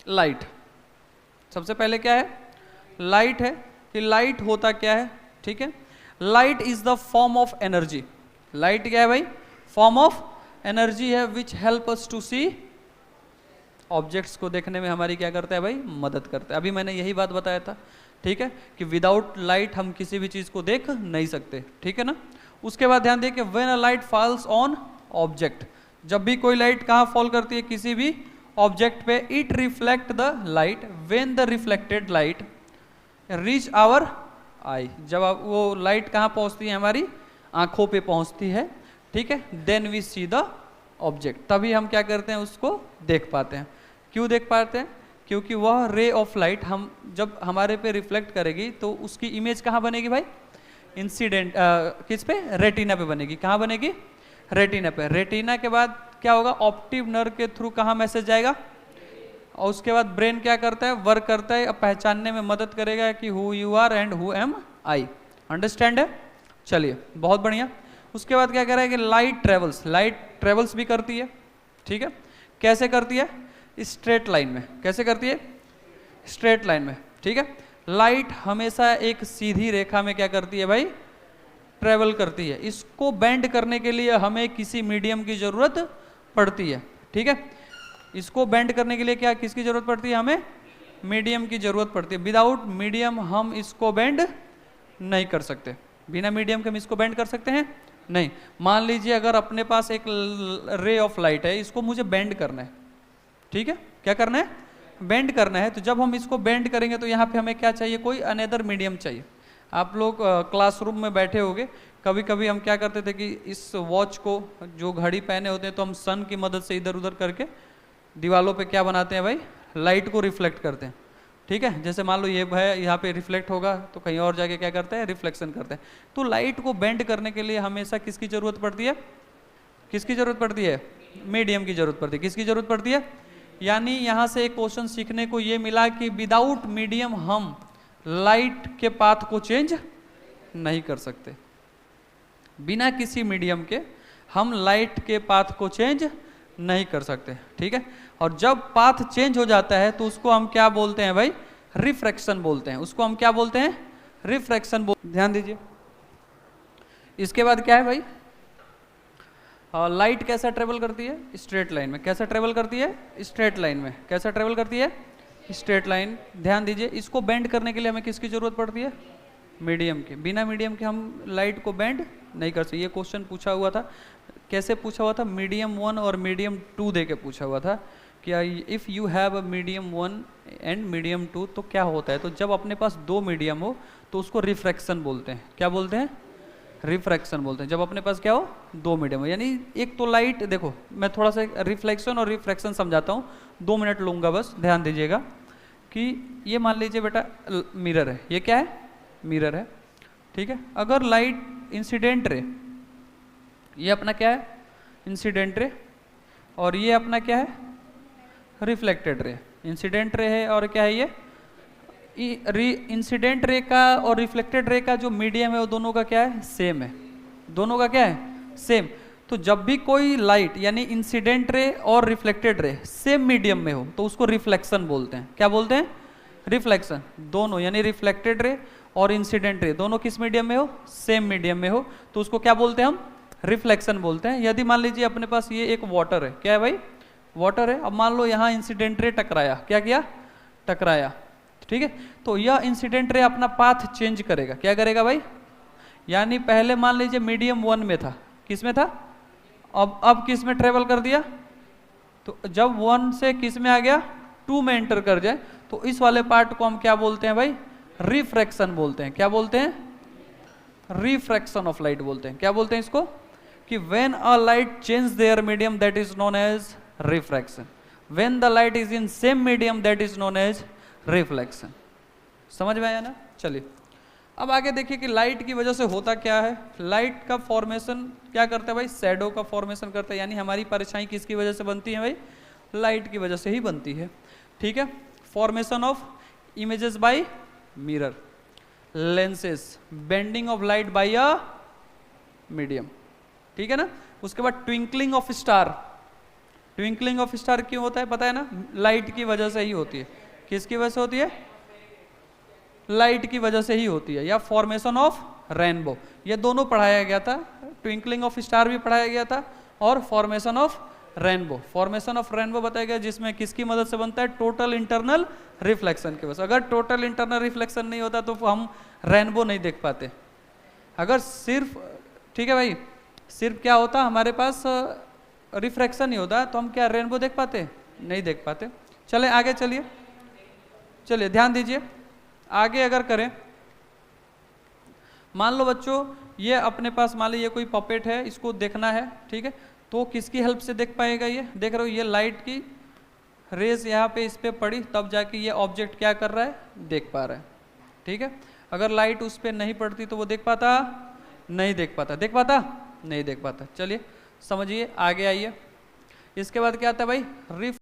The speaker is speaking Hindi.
लाइट। सबसे पहले क्या है, लाइट है कि लाइट होता क्या है, ठीक है। Light is the form of energy. Light क्या है भाई, फॉर्म ऑफ एनर्जी है which help us to see, objects को देखने में हमारी क्या करता है भाई, मदद करता है। अभी मैंने यही बात बताया था, ठीक है, कि विदाउट लाइट हम किसी भी चीज को देख नहीं सकते, ठीक है ना। उसके बाद ध्यान दें कि when a light falls on object, जब भी कोई लाइट कहाँ फॉल करती है, किसी भी ऑब्जेक्ट पे, it reflect the light when the reflected light reach our eye, जब वो लाइट कहाँ पहुंचती है, हमारी आंखों पे पहुंचती है, ठीक है, then we see the object, तभी हम क्या करते हैं, उसको देख पाते हैं। क्यों देख पाते हैं, क्योंकि वह रे ऑफ लाइट हम जब हमारे पे रिफ्लेक्ट करेगी तो उसकी इमेज कहाँ बनेगी भाई, इंसिडेंट किस पे, रेटिना पे बनेगी। कहाँ बनेगी, रेटिना पे। रेटिना के बाद क्या होगा, ऑप्टिक नर्व के थ्रू कहाँ मैसेज जाएगा, और उसके बाद ब्रेन क्या करता है, वर्क करता है, अब पहचानने में मदद करेगा कि who you are and who am I. Understand है, चलिए बहुत बढ़िया। उसके बाद क्या कह रहा है कि लाइट ट्रेवल्स, लाइट ट्रेवल्स भी करती है, ठीक है। कैसे करती है, स्ट्रेट लाइन में। कैसे करती है, स्ट्रेट लाइन में, ठीक है। लाइट हमेशा एक सीधी रेखा में क्या करती है भाई, ट्रेवल करती है। इसको बेंड करने के लिए हमें किसी मीडियम की जरूरत पड़ती है, ठीक है। इसको बेंड करने के लिए क्या, किसकी जरूरत पड़ती है, हमें मीडियम की जरूरत पड़ती है। विदाउट मीडियम हम इसको बेंड नहीं कर सकते। बिना मीडियम के हम इसको बेंड कर सकते हैं नहीं। मान लीजिए अगर अपने पास एक रे ऑफ लाइट है, इसको मुझे बेंड करना है, ठीक है, क्या करना है, बेंड करना है। तो जब हम इसको बेंड करेंगे तो यहाँ पे हमें क्या चाहिए, कोई अनदर मीडियम चाहिए। आप लोग क्लासरूम में बैठे होंगे, कभी कभी हम क्या करते थे कि इस वॉच को, जो घड़ी पहने होते हैं, तो हम सन की मदद से इधर उधर करके दीवालों पे क्या बनाते हैं भाई, लाइट को रिफ्लेक्ट करते हैं, ठीक है। जैसे मान लो ये है, यहाँ पे रिफ्लेक्ट होगा तो कहीं और जाके क्या करते हैं, रिफ्लेक्शन करते हैं। तो लाइट को बेंड करने के लिए हमेशा किसकी जरूरत पड़ती है, किसकी जरूरत पड़ती है, मीडियम की जरूरत पड़ती है। किसकी जरूरत पड़ती है, यानी यहाँ से एक क्वेश्चन सीखने को ये मिला कि विदाउट मीडियम हम लाइट के पाथ को चेंज नहीं कर सकते। बिना किसी मीडियम के हम लाइट के पाथ को चेंज नहीं कर सकते, ठीक है। और जब पाथ चेंज हो जाता है तो उसको हम क्या बोलते हैं भाई, रिफ्रैक्शन बोलते हैं। उसको हम क्या बोलते हैं, रिफ्रैक्शन ध्यान दीजिए। इसके बाद क्या है भाई, लाइट कैसा ट्रेवल करती है, स्ट्रेट लाइन में। कैसा ट्रेवल करती है, स्ट्रेट लाइन में। कैसा ट्रेवल करती है, स्ट्रेट लाइन। ध्यान दीजिए, इसको बेंड करने के लिए हमें किसकी जरूरत पड़ती है, मीडियम के। बिना मीडियम के हम लाइट को बेंड नहीं कर सकते। ये क्वेश्चन पूछा हुआ था, कैसे पूछा हुआ था, मीडियम 1 और मीडियम 2 दे के पूछा हुआ था कि if you have a medium 1 and medium 2 तो क्या होता है। तो जब अपने पास दो मीडियम हो तो उसको रिफ्रैक्शन बोलते हैं। क्या बोलते हैं, रिफ्रैक्शन बोलते हैं। जब अपने पास क्या हो, दो मीडियम हो, यानी एक तो लाइट, देखो मैं थोड़ा सा रिफ्लेक्शन और रिफ्रैक्शन समझाता हूँ, 2 मिनट लूँगा बस, ध्यान दीजिएगा। कि ये मान लीजिए बेटा मिरर है, ये क्या है, मिरर है, ठीक है। अगर लाइट इंसिडेंट रे, ये अपना क्या है, इंसिडेंट रे, और ये अपना क्या है, रिफ्लेक्टेड रे। इंसिडेंट रे है और क्या है ये, इंसिडेंट रे का और रिफ्लेक्टेड रे का जो मीडियम है वो दोनों का क्या है, सेम है। दोनों का क्या है, सेम। तो जब भी कोई लाइट यानी इंसिडेंट रे और रिफ्लेक्टेड रे सेम मीडियम में हो तो उसको रिफ्लेक्शन बोलते हैं। क्या बोलते हैं, रिफ्लेक्शन। दोनों यानी रिफ्लेक्टेड रे और इंसिडेंट रे दोनों किस मीडियम में हो, सेम मीडियम में हो, तो उसको क्या बोलते हैं हम, रिफ्लेक्शन बोलते हैं। यदि मान लीजिए अपने पास ये एक वाटर है, क्या है भाई, वाटर है। अब मान लो यहाँ इंसिडेंट रे टकराया, क्या किया, टकराया, ठीक है। तो यह इंसिडेंट रे अपना पाथ चेंज करेगा। क्या करेगा भाई, यानी पहले मान लीजिए मीडियम 1 में था, किस में था, अब किस में ट्रेवल कर दिया, तो जब 1 से किस में आ गया, 2 में एंटर कर जाए तो इस वाले पार्ट को हम क्या बोलते हैं भाई, रिफ्रैक्शन बोलते हैं। क्या बोलते हैं, रिफ्रैक्शन ऑफ लाइट बोलते हैं। क्या बोलते हैं इसको, कि when a light change their medium that is known as refraction, when the light is in same medium that is known as reflection. समझ में आया ना। चलिए अब आगे देखिए कि लाइट की वजह से होता क्या है। लाइट का फॉर्मेशन क्या करता है भाई, शैडो का फॉर्मेशन करता है। यानी हमारी परछाई किसकी वजह से बनती है भाई, लाइट की वजह से ही बनती है, ठीक है। Formation of images bye mirror, lenses, bending of light by a medium, ठीक है ना। उसके बाद twinkling of star, twinkling of star क्यों होता है पता है ना? लाइट की वजह से ही होती है। किसकी वजह से होती है? लाइट की वजह से ही होती है। या फॉर्मेशन ऑफ रेनबो, ये दोनों पढ़ाया गया था। ट्विंकलिंग ऑफ स्टार भी पढ़ाया गया था और formation of rainbow. Formation of rainbow बताया गया जिसमें किसकी मदद से बनता है? टोटल इंटरनल रिफ्लेक्शन की वजह से। अगर टोटल इंटरनल रिफ्लेक्शन नहीं होता तो हम रेनबो नहीं देख पाते। अगर सिर्फ, ठीक है भाई, सिर्फ क्या होता हमारे पास रिफ्रैक्शन नहीं होता तो हम क्या रेनबो देख पाते? नहीं देख पाते। चले आगे, चलिए ध्यान दीजिए। आगे अगर करें, मान लो बच्चों ये अपने पास मान लो ये कोई पपेट है, इसको देखना है, ठीक है, तो किसकी हेल्प से देख पाएगा? ये देख रहे हो, ये लाइट की रेज यहाँ पे इस पे पड़ी तब जाके ये ऑब्जेक्ट क्या कर रहा है? देख पा रहा है, ठीक है। अगर लाइट उस पर नहीं पड़ती तो वो देख पाता? नहीं देख पाता। देख पाता? नहीं देख पाता। चलिए समझिए, आगे आइए। इसके बाद क्या आता है भाई?